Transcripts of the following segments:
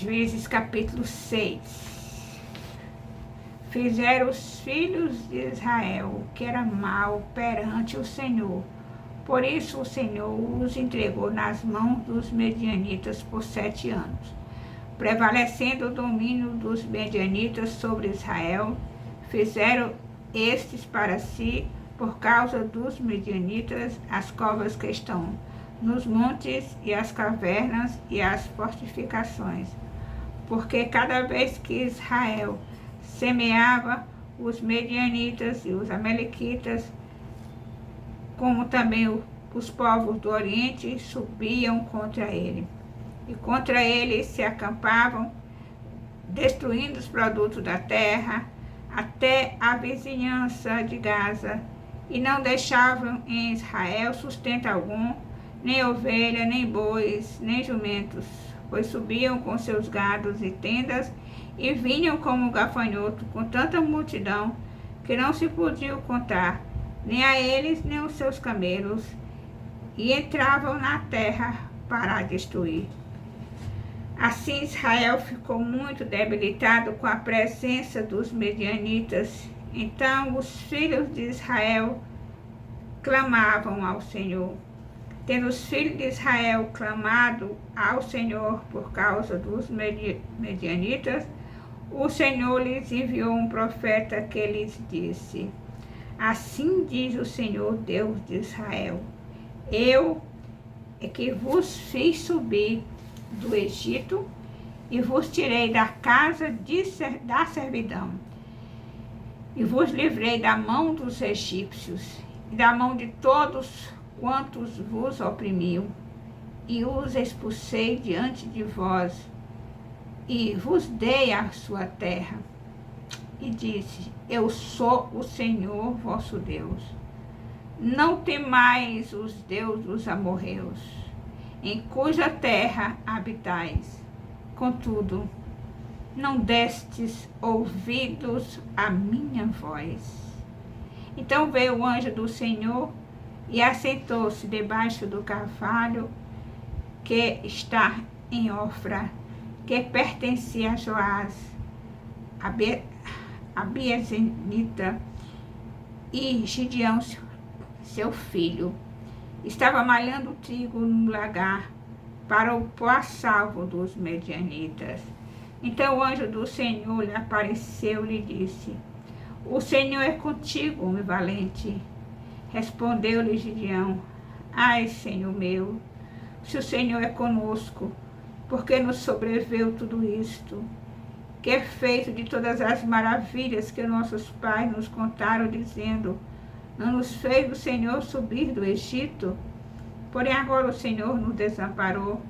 Juízes capítulo 6. Fizeram os filhos de Israel o que era mal perante o Senhor. Por isso o Senhor os entregou nas mãos dos medianitas por 7 anos. Prevalecendo o domínio dos medianitas sobre Israel, fizeram estes para si, por causa dos medianitas, as covas que estão nos montes e as cavernas e as fortificações. Porque cada vez que Israel semeava, os medianitas e os amalequitas, como também os povos do Oriente, subiam contra ele. E contra ele se acampavam, destruindo os produtos da terra, até a vizinhança de Gaza, e não deixavam em Israel sustento algum, nem ovelha, nem bois, nem jumentos, pois subiam com seus gados e tendas, e vinham como gafanhoto, com tanta multidão, que não se podiam contar, nem a eles, nem os seus camelos, e entravam na terra para a destruir. Assim Israel ficou muito debilitado com a presença dos medianitas. Então os filhos de Israel clamavam ao Senhor. Tendo os filhos de Israel clamado ao Senhor por causa dos medianitas, o Senhor lhes enviou um profeta que lhes disse: Assim diz o Senhor Deus de Israel: Eu é que vos fiz subir do Egito e vos tirei da casa da servidão, e vos livrei da mão dos egípcios e da mão de todos quantos vos oprimiam, e os expulsei diante de vós, e vos dei a sua terra. E disse: Eu sou o Senhor vosso Deus. Não temais os deuses dos amorreus, em cuja terra habitais. Contudo, não destes ouvidos à minha voz. Então veio o anjo do Senhor e assentou-se debaixo do carvalho que está em Ofra, que pertencia a Joás, a Biazenita, e Gideão, seu filho, estava malhando trigo no lagar para o pós-salvo dos medianitas. Então o anjo do Senhor lhe apareceu e lhe disse: O Senhor é contigo, homem valente. Respondeu-lhe Gideão: Ai, Senhor meu, se o Senhor é conosco, por que nos sobreveio tudo isto? Que é feito de todas as maravilhas que nossos pais nos contaram, dizendo: Não nos fez o Senhor subir do Egito? Porém agora o Senhor nos desamparou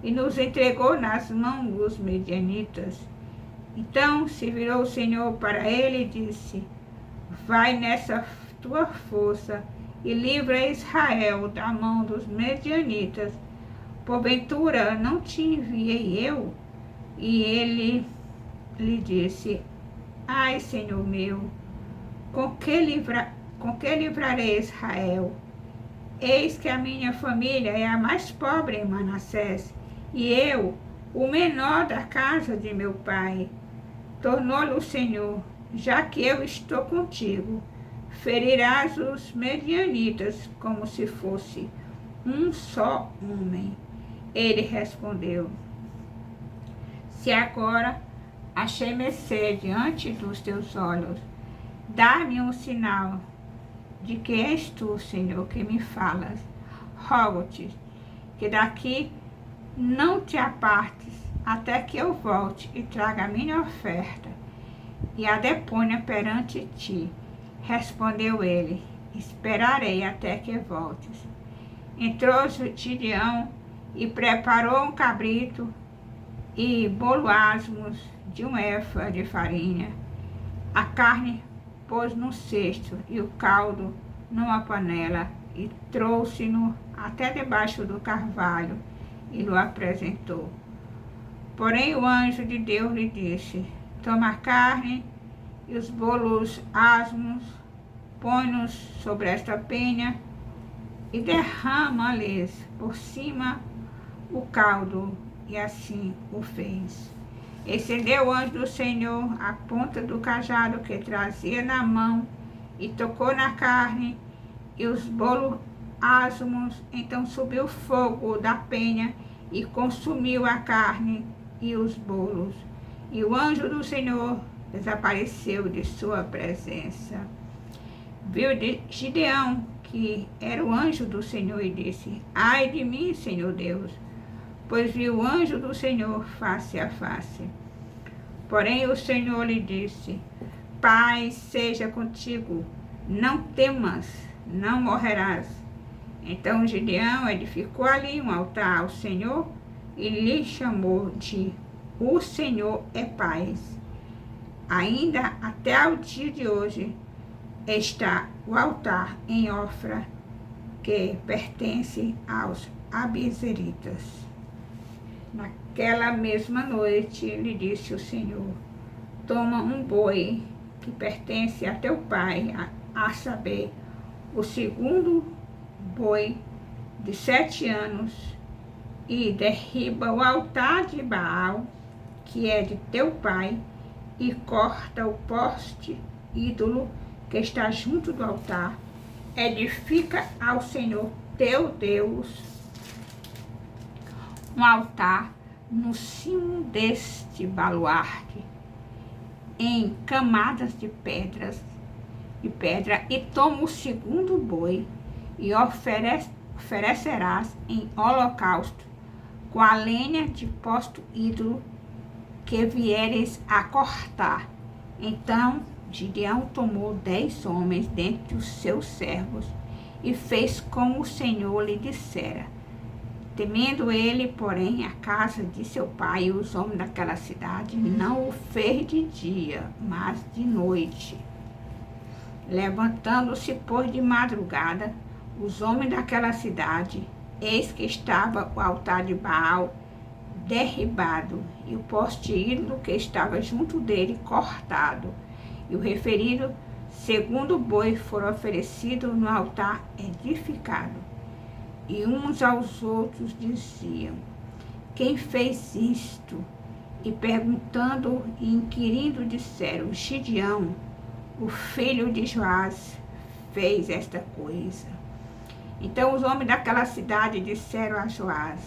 e nos entregou nas mãos dos medianitas. Então se virou o Senhor para ele e disse: Vai nessa tua força e livra Israel da mão dos medianitas. Porventura não te enviei eu? E ele lhe disse: Ai, Senhor meu, com que livrarei Israel? Eis que a minha família é a mais pobre em Manassés, e eu, o menor da casa de meu pai. Tornou-lhe o Senhor: Já que eu estou contigo, ferirás os medianitas como se fosse um só homem. Ele respondeu: Se agora achei mercê diante dos teus olhos, dá-me um sinal de que és tu, Senhor, que me falas. Rogo-te que daqui não te apartes, até que eu volte e traga a minha oferta e a deponha perante ti. Respondeu ele: Esperarei até que voltes. Entrou Gideão e preparou um cabrito e bolo-asmos de 1 efa de farinha. A carne pôs num cesto e o caldo numa panela, e trouxe-no até debaixo do carvalho e o apresentou. Porém o anjo de Deus lhe disse: Toma a carne e os bolos asmos, põe-nos sobre esta penha e derrama-lhes por cima o caldo, e assim o fez. Estendeu o anjo do Senhor a ponta do cajado que trazia na mão e tocou na carne e os bolos asmos. Então subiu fogo da penha e consumiu a carne e os bolos. E o anjo do Senhor desapareceu de sua presença. Viu Gideão, que era o anjo do Senhor, e disse: ai de mim, Senhor Deus, pois vi o anjo do Senhor face a face. Porém o Senhor lhe disse: paz seja contigo, não temas, não morrerás. Então Gideão edificou ali um altar ao Senhor e lhe chamou de O Senhor é Paz. Ainda até o dia de hoje está o altar em Ofra, que pertence aos Abiezeritas. Naquela mesma noite lhe disse o Senhor: toma um boi que pertence a teu pai, a saber, o segundo boi de 7 anos, e derriba o altar de Baal, que é de teu pai, e corta o poste ídolo que está junto do altar. Edifica ao Senhor teu Deus um altar no cimo deste baluarte, em camadas de pedra, e toma o segundo boi e oferecerás em holocausto com a lenha de posto ídolo que vieres a cortar. Então Gideão tomou 10 homens dentre os seus servos e fez como o Senhor lhe dissera. Temendo ele, porém, a casa de seu pai e os homens daquela cidade, não o fez de dia, mas de noite. Levantando-se, pois, de madrugada, os homens daquela cidade, eis que estava o altar de Baal derribado, e o poste ídolo que estava junto dele cortado, e o referido segundo boi foram oferecidos no altar edificado. E uns aos outros diziam: quem fez isto? E perguntando e inquirindo disseram: Gideão, o filho de Joás, fez esta coisa. Então os homens daquela cidade disseram a Joás: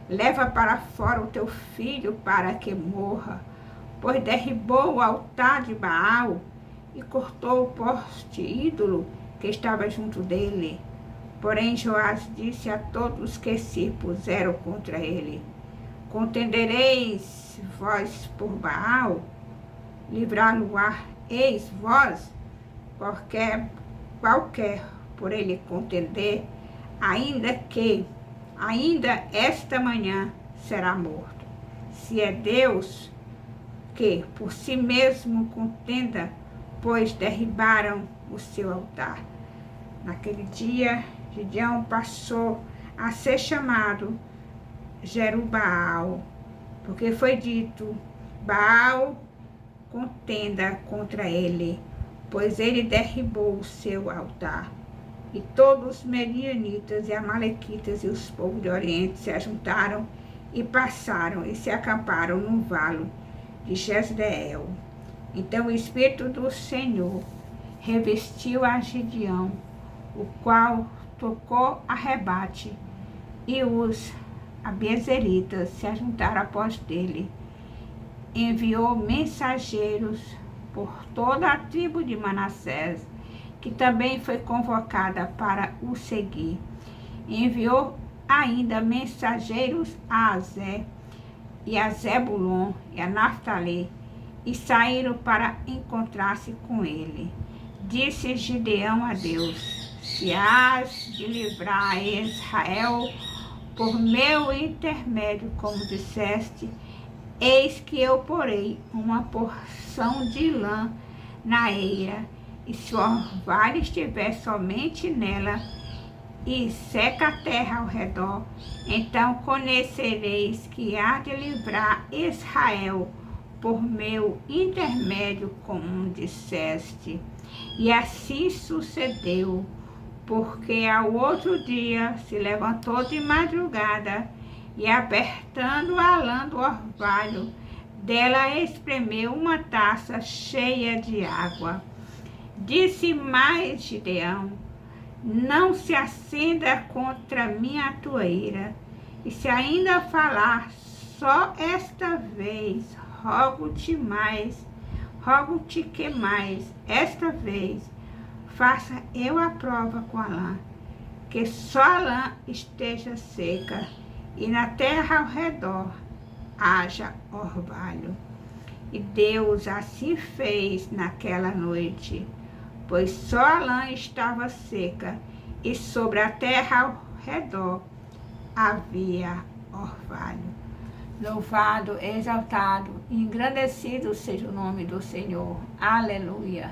leva para fora o teu filho para que morra, pois derribou o altar de Baal e cortou o poste ídolo que estava junto dele. Porém Joás disse a todos que se puseram contra ele: contendereis vós por Baal? Livrá-lo-á eis vós? Qualquer por ele contender, ainda esta manhã será morto. Se é Deus que por si mesmo contenda, pois derribaram o seu altar. Naquele dia, Gideão passou a ser chamado Jerubbaal, porque foi dito: Baal contenda contra ele, pois ele derribou o seu altar. E todos os medianitas e amalequitas e os povos de Oriente se ajuntaram e passaram e se acamparam no vale de Jezreel. Então o Espírito do Senhor revestiu a Gideão, o qual tocou a rebate, e os abiezeritas se ajuntaram após dele. Enviou mensageiros por toda a tribo de Manassés, que também foi convocada para o seguir. Enviou ainda mensageiros a Azé e a Zebulon e a Naftali, e saíram para encontrar-se com ele. Disse Gideão a Deus: se hás de livrar a Israel por meu intermédio, como disseste, eis que eu porei uma porção de lã na eira, e se o orvalho estiver somente nela, e seca a terra ao redor, então conhecereis que há de livrar Israel por meu intermédio, como disseste. E assim sucedeu, porque ao outro dia se levantou de madrugada e apertando a lã do orvalho, dela espremeu uma taça cheia de água. Disse mais Gideão: não se acenda contra minha tua ira, e se ainda falar só esta vez, rogo-te que mais, esta vez, faça eu a prova com a lã, que só a lã esteja seca, e na terra ao redor haja orvalho. E Deus assim fez naquela noite, pois só a lã estava seca, e sobre a terra ao redor havia orvalho. Louvado, exaltado, engrandecido seja o nome do Senhor. Aleluia.